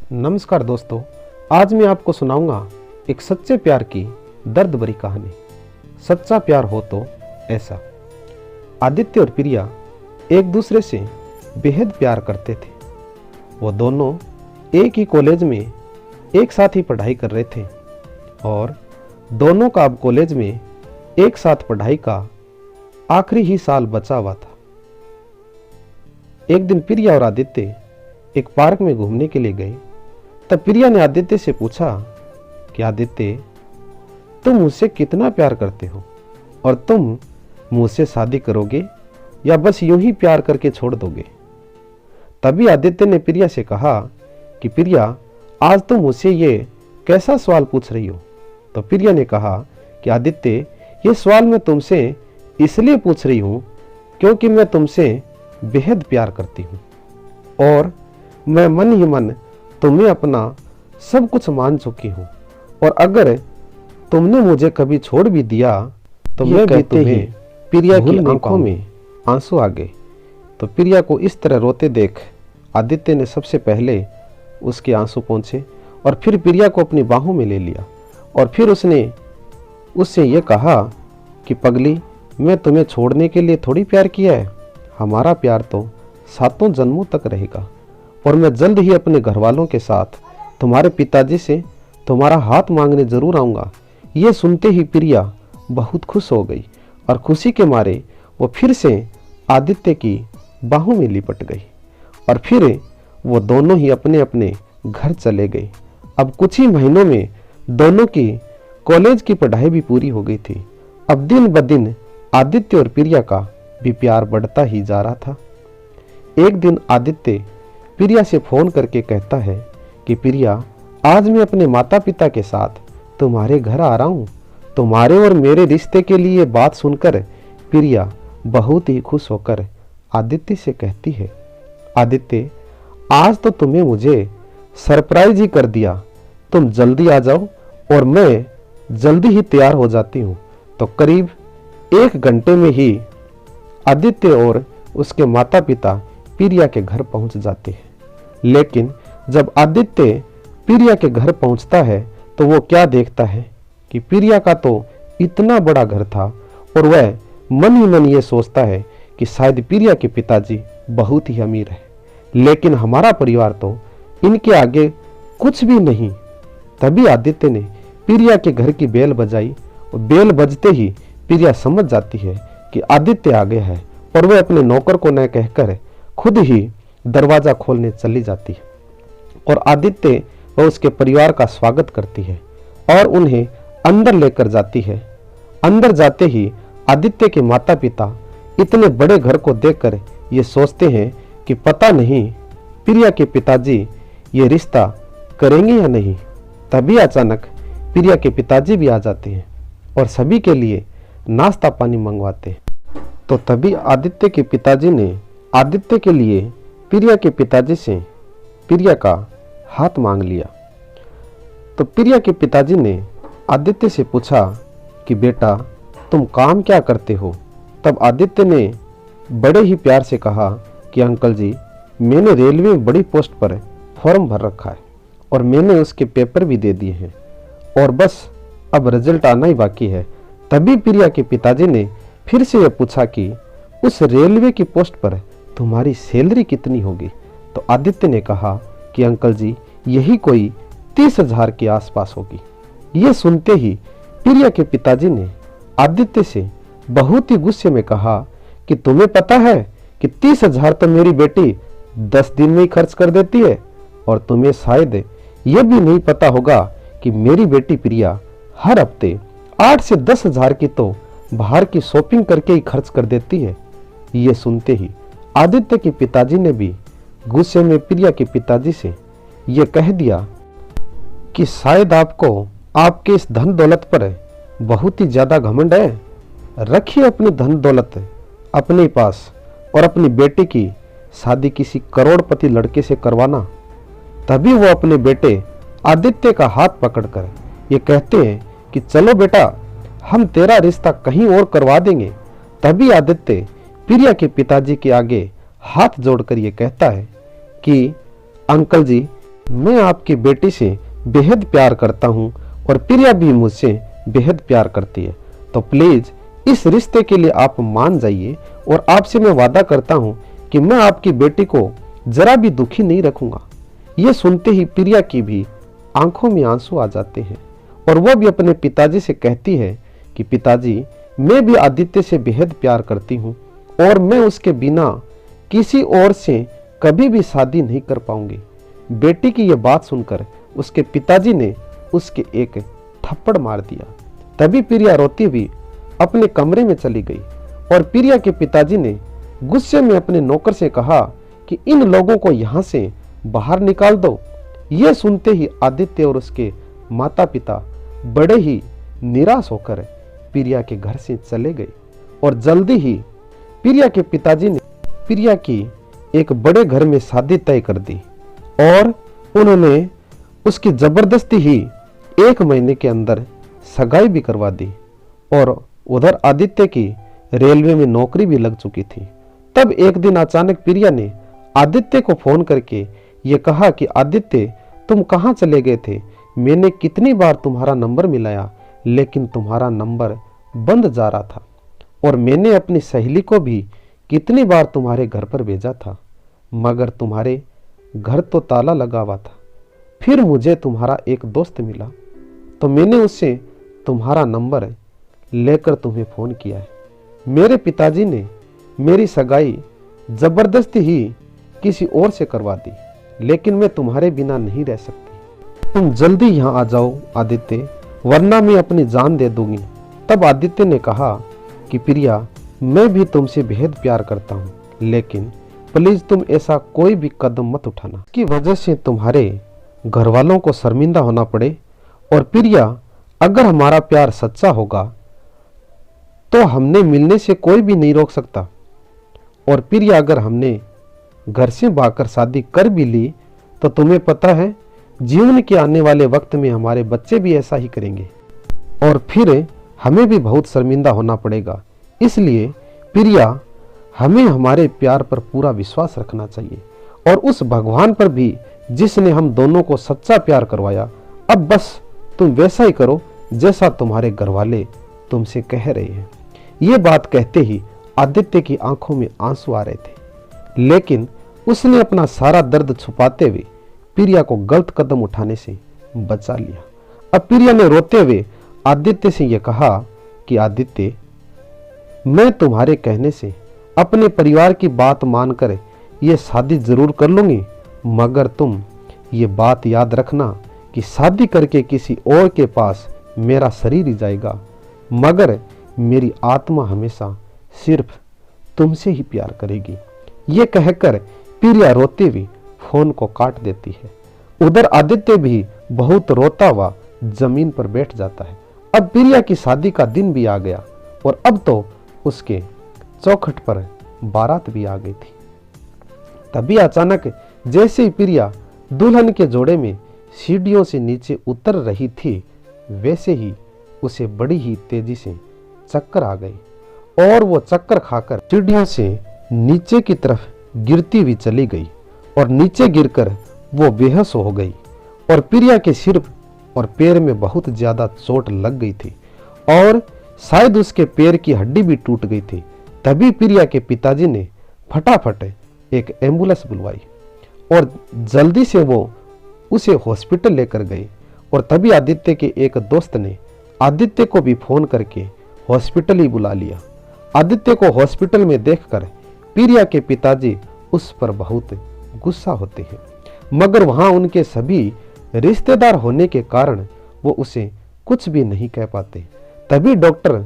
नमस्कार दोस्तों, आज मैं आपको सुनाऊंगा एक सच्चे प्यार की दर्द भरी कहानी। सच्चा प्यार हो तो ऐसा। आदित्य और प्रिया एक दूसरे से बेहद प्यार करते थे। वो दोनों एक ही कॉलेज में एक साथ ही पढ़ाई कर रहे थे और दोनों का अब कॉलेज में एक साथ पढ़ाई का आखिरी ही साल बचा हुआ था। एक दिन प्रिया और आदित्य एक पार्क में घूमने के लिए गए। तब प्रिया ने आदित्य से पूछा कि आदित्य, तुम मुझसे कितना प्यार करते हो और तुम मुझसे शादी करोगे या बस यूं ही प्यार करके छोड़ दोगे। तभी आदित्य ने प्रिया से कहा कि प्रिया, आज तुम मुझसे ये कैसा सवाल पूछ रही हो। तो प्रिया ने कहा कि आदित्य, ये सवाल मैं तुमसे इसलिए पूछ रही हूं क्योंकि मैं तुमसे बेहद प्यार करती हूं और मैं मन ही मन तुम्हें अपना सब कुछ मान चुकी हूँ। और अगर तुमने मुझे कभी छोड़ भी दिया तो मैं भी तुम्हें प्रिया की आंखों में आंसू आ गए। तो प्रिया को इस तरह रोते देख आदित्य ने सबसे पहले उसके आंसू पोंछे और फिर प्रिया को अपनी बाहों में ले लिया और फिर उसने उससे ये कहा कि पगली, मैं तुम्हें छोड़ने के लिए थोड़ी प्यार किया है। हमारा प्यार तो 7 जन्मों तक रहेगा और मैं जल्द ही अपने घर वालों के साथ तुम्हारे पिताजी से तुम्हारा हाथ मांगने जरूर आऊँगा। ये सुनते ही प्रिया बहुत खुश हो गई और खुशी के मारे वो फिर से आदित्य की बाहों में लिपट गई और फिर वो दोनों ही अपने अपने घर चले गए। अब कुछ ही महीनों में दोनों की कॉलेज की पढ़ाई भी पूरी हो गई थी। अब दिन ब दिन आदित्य और प्रिया का भी प्यार बढ़ता ही जा रहा था। एक दिन आदित्य प्रिया से फोन करके कहता है कि प्रिया, आज मैं अपने माता पिता के साथ तुम्हारे घर आ रहा हूँ। तुम्हारे और मेरे रिश्ते के लिए बात सुनकर प्रिया बहुत ही खुश होकर आदित्य से कहती है, आदित्य, आज तो तुम्हें मुझे सरप्राइज ही कर दिया। तुम जल्दी आ जाओ और मैं जल्दी ही तैयार हो जाती हूँ। तो करीब 1 घंटे में ही आदित्य और उसके माता पिता प्रिया के घर पहुंच जाते हैं। लेकिन जब आदित्य प्रिया के घर पहुंचता है तो वो क्या देखता है कि प्रिया का तो इतना बड़ा घर था और वह मन ही मन ये सोचता है कि शायद प्रिया के पिताजी बहुत ही अमीर है, लेकिन हमारा परिवार तो इनके आगे कुछ भी नहीं। तभी आदित्य ने प्रिया के घर की बेल बजाई और बेल बजते ही प्रिया समझ जाती है कि आदित्य आ गया है और वह अपने नौकर को न कहकर खुद ही दरवाजा खोलने चली जाती है और आदित्य व उसके परिवार का स्वागत करती है और उन्हें अंदर लेकर जाती है। अंदर जाते ही आदित्य के माता पिता इतने बड़े घर को देखकर ये सोचते हैं कि पता नहीं प्रिया के पिताजी ये रिश्ता करेंगे या नहीं। तभी अचानक प्रिया के पिताजी भी आ जाते हैं और सभी के लिए नाश्ता पानी मंगवाते हैं। तो तभी आदित्य के पिताजी ने आदित्य के लिए प्रिया के पिताजी से प्रिया का हाथ मांग लिया। तो प्रिया के पिताजी ने आदित्य से पूछा कि बेटा, तुम काम क्या करते हो। तब आदित्य ने बड़े ही प्यार से कहा कि अंकल जी, मैंने रेलवे में बड़ी पोस्ट पर फॉर्म भर रखा है और मैंने उसके पेपर भी दे दिए हैं और बस अब रिजल्ट आना ही बाकी है। तभी प्रिया के पिताजी ने फिर से यह पूछा कि उस रेलवे की पोस्ट पर तुम्हारी सैलरी कितनी होगी। तो आदित्य ने कहा कि अंकल जी, यही कोई 30,000 के आसपास होगी। ये सुनते ही प्रिया के पिताजी ने आदित्य से बहुत ही गुस्से में कहा कि तुम्हें पता है कि 30,000 तो मेरी बेटी 10 दिन में ही खर्च कर देती है और तुम्हें शायद यह भी नहीं पता होगा कि मेरी बेटी प्रिया हर हफ्ते 8 से 10,000 की तो बाहर की शॉपिंग करके ही खर्च कर देती है। ये सुनते ही आदित्य के पिताजी ने भी गुस्से में प्रिया के पिताजी से ये कह दिया कि शायद आपको आपके इस धन दौलत पर बहुत ही ज्यादा घमंड है। रखिए अपनी धन दौलत अपने पास और अपनी बेटे की शादी किसी करोड़पति लड़के से करवाना। तभी वो अपने बेटे आदित्य का हाथ पकड़कर ये कहते हैं कि चलो बेटा, हम तेरा रिश्ता कहीं और करवा देंगे। तभी आदित्य प्रिया के पिताजी के आगे हाथ जोड़कर ये कहता है कि अंकल जी, मैं आपकी बेटी से बेहद प्यार करता हूँ और प्रिया भी मुझसे बेहद प्यार करती है, तो प्लीज इस रिश्ते के लिए आप मान जाइए और आपसे मैं वादा करता हूँ कि मैं आपकी बेटी को जरा भी दुखी नहीं रखूंगा। ये सुनते ही प्रिया की भी आंखों में आंसू आ जाते हैं और वह भी अपने पिताजी से कहती है कि पिताजी, मैं भी आदित्य से बेहद प्यार करती हूँ और मैं उसके बिना किसी और से कभी भी शादी नहीं कर पाऊंगी। बेटी की यह बात सुनकर उसके पिताजी ने उसके एक थप्पड़ मार दिया। तभी प्रिया रोती हुई अपने कमरे में चली गई और प्रिया के पिताजी ने गुस्से में अपने नौकर से कहा कि इन लोगों को यहाँ से बाहर निकाल दो। यह सुनते ही आदित्य और उसके माता पिता बड़े ही निराश होकर प्रिया के घर से चले गए और जल्दी ही प्रिया के पिताजी ने प्रिया की एक बड़े घर में शादी तय कर दी और उन्होंने उसकी जबरदस्ती ही 1 महीने के अंदर सगाई भी करवा दी और उधर आदित्य की रेलवे में नौकरी भी लग चुकी थी। तब एक दिन अचानक प्रिया ने आदित्य को फोन करके ये कहा कि आदित्य, तुम कहाँ चले गए थे? मैंने कितनी बार तुम्हारा नंबर मिलाया लेकिन तुम्हारा नंबर बंद जा रहा था और मैंने अपनी सहेली को भी कितनी बार तुम्हारे घर पर भेजा था मगर तुम्हारे घर तो ताला लगा हुआ था। फिर मुझे तुम्हारा एक दोस्त मिला तो मैंने उससे तुम्हारा नंबर लेकर तुम्हें फोन किया है। मेरे पिताजी ने मेरी सगाई जबरदस्ती ही किसी और से करवा दी लेकिन मैं तुम्हारे बिना नहीं रह सकती। तुम जल्दी यहाँ आ जाओ आदित्य, वरना मैं अपनी जान दे दूंगी। तब आदित्य ने कहा कि प्रिया, मैं भी तुमसे बेहद प्यार करता हूँ लेकिन प्लीज तुम ऐसा कोई भी कदम मत उठाना की वजह से तुम्हारे घर वालों को शर्मिंदा होना पड़े। और प्रिया, अगर हमारा प्यार सच्चा होगा तो हमने मिलने से कोई भी नहीं रोक सकता। और प्रिया, अगर हमने घर से भागकर शादी कर भी ली तो तुम्हें पता है जीवन के आने वाले वक्त में हमारे बच्चे भी ऐसा ही करेंगे और फिर हमें भी बहुत शर्मिंदा होना पड़ेगा। इसलिए प्रिया, हमें हमारे प्यार पर पूरा विश्वास रखना चाहिए और उस भगवान पर भी जिसने हम दोनों को सच्चा प्यार करवाया। अब बस तुम वैसा ही करो जैसा तुम्हारे घर वाले तुमसे कह रहे हैं। ये बात कहते ही आदित्य की आंखों में आंसू आ रहे थे लेकिन उसने अपना सारा दर्द छुपाते हुए प्रिया को गलत कदम उठाने से बचा लिया। अब प्रिया ने रोते हुए आदित्य से यह कहा कि आदित्य, मैं तुम्हारे कहने से अपने परिवार की बात मानकर ये शादी जरूर कर लूंगी मगर तुम ये बात याद रखना कि शादी करके किसी और के पास मेरा शरीर ही जाएगा मगर मेरी आत्मा हमेशा सिर्फ तुमसे ही प्यार करेगी। ये कहकर प्रिया रोते हुए फोन को काट देती है। उधर आदित्य भी बहुत रोता हुआ जमीन पर बैठ जाता है। अब प्रिया की शादी का दिन भी आ गया और अब तो उसके चौखट पर बारात भी आ गई थी। तभी अचानक जैसे ही प्रिया दुल्हन के जोड़े में सीढ़ियों से नीचे उतर रही थी वैसे ही उसे बड़ी ही तेजी से चक्कर आ गई और वो चक्कर खाकर सीढ़ियों से नीचे की तरफ गिरती हुई चली गई और नीचे गिरकर वो बेहोश हो गई और प्रिया के सिर और पैर में बहुत ज्यादा चोट लग गई थी और शायद उसके पैर की हड्डी भी टूट गई थी। तभी प्रिया के पिताजी ने फटाफट एक एम्बुलेंस बुलवाई और जल्दी से वो उसे हॉस्पिटल लेकर गए। और तभी आदित्य के एक दोस्त ने आदित्य को भी फोन करके हॉस्पिटल ही बुला लिया। आदित्य को हॉस्पिटल में देखकर प्रिया के पिताजी उस पर बहुत गुस्सा होते हैं मगर वहां उनके सभी रिश्तेदार होने के कारण वो उसे कुछ भी नहीं कह पाते। तभी डॉक्टर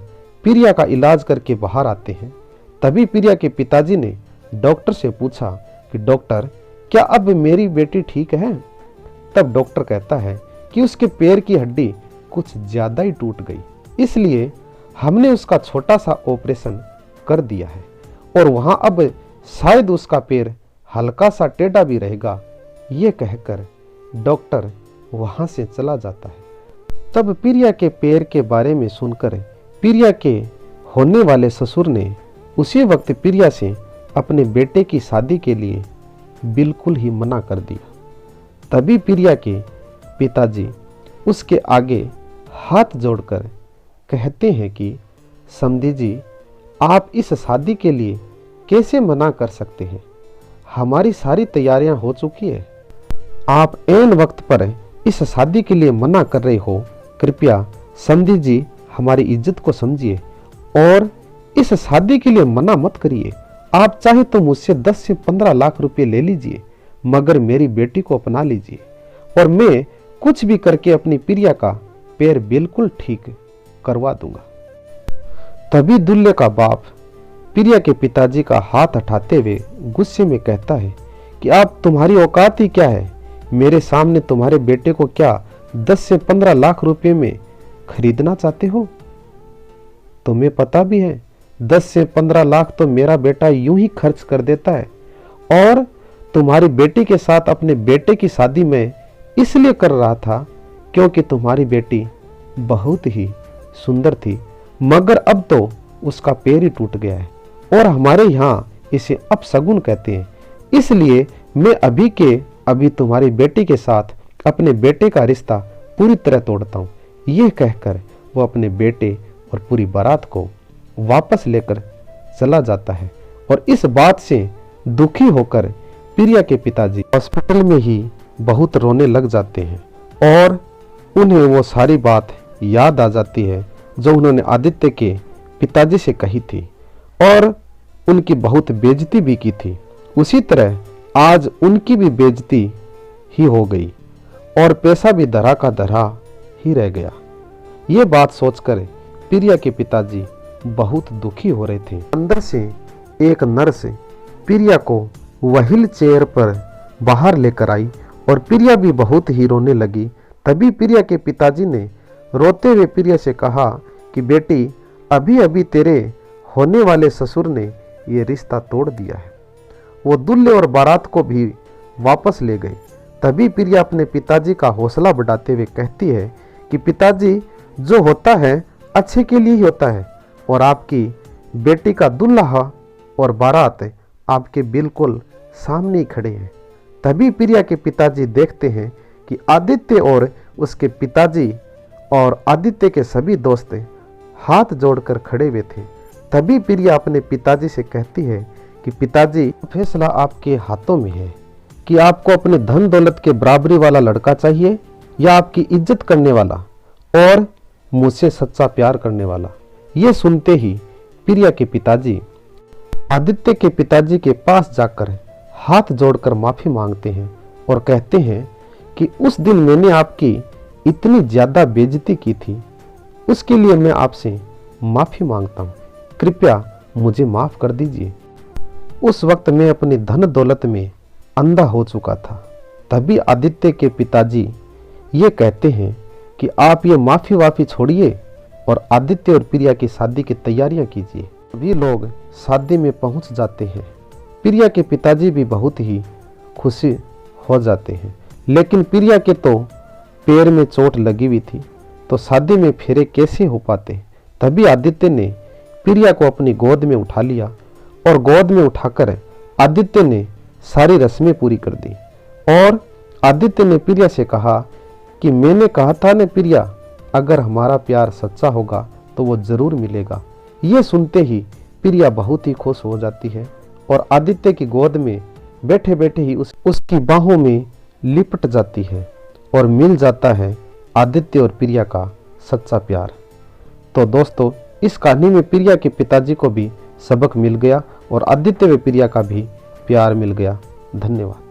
प्रिया का इलाज करके बाहर आते हैं। तभी प्रिया के पिताजी ने डॉक्टर से पूछा कि डॉक्टर, क्या अब मेरी बेटी ठीक है? तब डॉक्टर कहता है कि उसके पैर की हड्डी कुछ ज्यादा ही टूट गई, इसलिए हमने उसका छोटा सा ऑपरेशन कर दिया है और वहां अब शायद उसका पैर हल्का सा टेढ़ा भी रहेगा। ये कहकर डॉक्टर वहां से चला जाता है। तब प्रिया के पैर के बारे में सुनकर प्रिया के होने वाले ससुर ने उसी वक्त प्रिया से अपने बेटे की शादी के लिए बिल्कुल ही मना कर दिया। तभी प्रिया के पिताजी उसके आगे हाथ जोड़कर कहते हैं कि समधी जी, आप इस शादी के लिए कैसे मना कर सकते हैं? हमारी सारी तैयारियां हो चुकी है। आप ऐन वक्त पर इस शादी के लिए मना कर रहे हो। कृपया समधी जी हमारी इज्जत को समझिए और इस शादी के लिए मना मत करिए। आप चाहे तो मुझसे 10 से 15 लाख रुपए ले लीजिए, मगर मेरी बेटी को अपना लीजिए और मैं कुछ भी करके अपनी प्रिया का पैर बिल्कुल ठीक करवा दूंगा। तभी दुल्हे का बाप प्रिया के पिताजी का हाथ हटाते हुए गुस्से में कहता है कि आप, तुम्हारी औकात ही क्या है? मेरे सामने तुम्हारे बेटे को क्या 10 से 15 लाख रुपए में खरीदना चाहते हो? तुम्हें पता भी है 10 से 15 लाख तो मेरा बेटा यूं ही खर्च कर देता है, और तुम्हारी बेटी के साथ अपने बेटे की शादी में इसलिए कर रहा था क्योंकि तुम्हारी बेटी बहुत ही सुंदर थी, मगर अब तो उसका पैर ही टूट गया है और हमारे यहाँ इसे अपशगुन कहते हैं। इसलिए मैं अभी के अभी तुम्हारी बेटी के साथ अपने बेटे का रिश्ता पूरी तरह तोड़ता हूँ। यह कहकर वो अपने बेटे और पूरी बारात को वापस लेकर चला जाता है और इस बात से दुखी होकर प्रिया के पिताजी हॉस्पिटल में ही बहुत रोने लग जाते हैं और उन्हें वो सारी बात याद आ जाती है जो उन्होंने आदित्य के पिताजी से कही थी और उनकी बहुत बेइज्जती भी की थी। उसी तरह आज उनकी भी बेइज्जती ही हो गई और पैसा भी धरा का धरा ही रह गया। ये बात सोचकर प्रिया के पिताजी बहुत दुखी हो रहे थे। अंदर से एक नर्स प्रिया को व्हील चेयर पर बाहर लेकर आई और प्रिया भी बहुत ही रोने लगी। तभी प्रिया के पिताजी ने रोते हुए प्रिया से कहा कि बेटी, अभी अभी तेरे होने वाले ससुर ने ये रिश्ता तोड़ दिया है। वो दूल्हे और बारात को भी वापस ले गए। तभी प्रिया अपने पिताजी का हौसला बढ़ाते हुए कहती है कि पिताजी, जो होता है अच्छे के लिए ही होता है और आपकी बेटी का दूल्हा और बारात आपके बिल्कुल सामने ही खड़े हैं। तभी प्रिया के पिताजी देखते हैं कि आदित्य और उसके पिताजी और आदित्य के सभी दोस्त हाथ जोड़कर खड़े हुए थे। तभी प्रिया अपने पिताजी से कहती है कि पिताजी, फैसला आपके हाथों में है कि आपको अपने धन दौलत के बराबरी वाला लड़का चाहिए या आपकी इज्जत करने वाला और मुझसे सच्चा प्यार करने वाला। ये सुनते ही प्रिया के पिताजी आदित्य के पिताजी के पास जाकर हाथ जोड़कर माफी मांगते हैं और कहते हैं कि उस दिन मैंने आपकी इतनी ज्यादा बेइज्जती की थी, उसके लिए मैं आपसे माफी मांगता हूँ। कृपया मुझे माफ कर दीजिए। उस वक्त मैं अपनी धन दौलत में अंधा हो चुका था। तभी आदित्य के पिताजी ये कहते हैं कि आप ये माफी वाफी छोड़िए और आदित्य और प्रिया की शादी की तैयारियां कीजिए। सभी लोग शादी में पहुंच जाते हैं। प्रिया के पिताजी भी बहुत ही खुशी हो जाते हैं, लेकिन प्रिया के तो पैर में चोट लगी हुई थी, तो शादी में फेरे कैसे हो पाते। तभी आदित्य ने प्रिया को अपनी गोद में उठा लिया और गोद में उठाकर आदित्य ने सारी रस्में पूरी कर दी और आदित्य ने प्रिया से कहा कि मैंने कहा था न प्रिया, अगर हमारा प्यार सच्चा होगा तो वो जरूर मिलेगा। ये सुनते ही प्रिया बहुत ही खुश हो जाती है और आदित्य की गोद में बैठे बैठे ही उसकी बाहों में लिपट जाती है और मिल जाता है आदित्य और प्रिया का सच्चा प्यार। तो दोस्तों, इस कहानी में प्रिया के पिताजी को भी सबक मिल गया और आदित्य व प्रिया का भी प्यार मिल गया। धन्यवाद।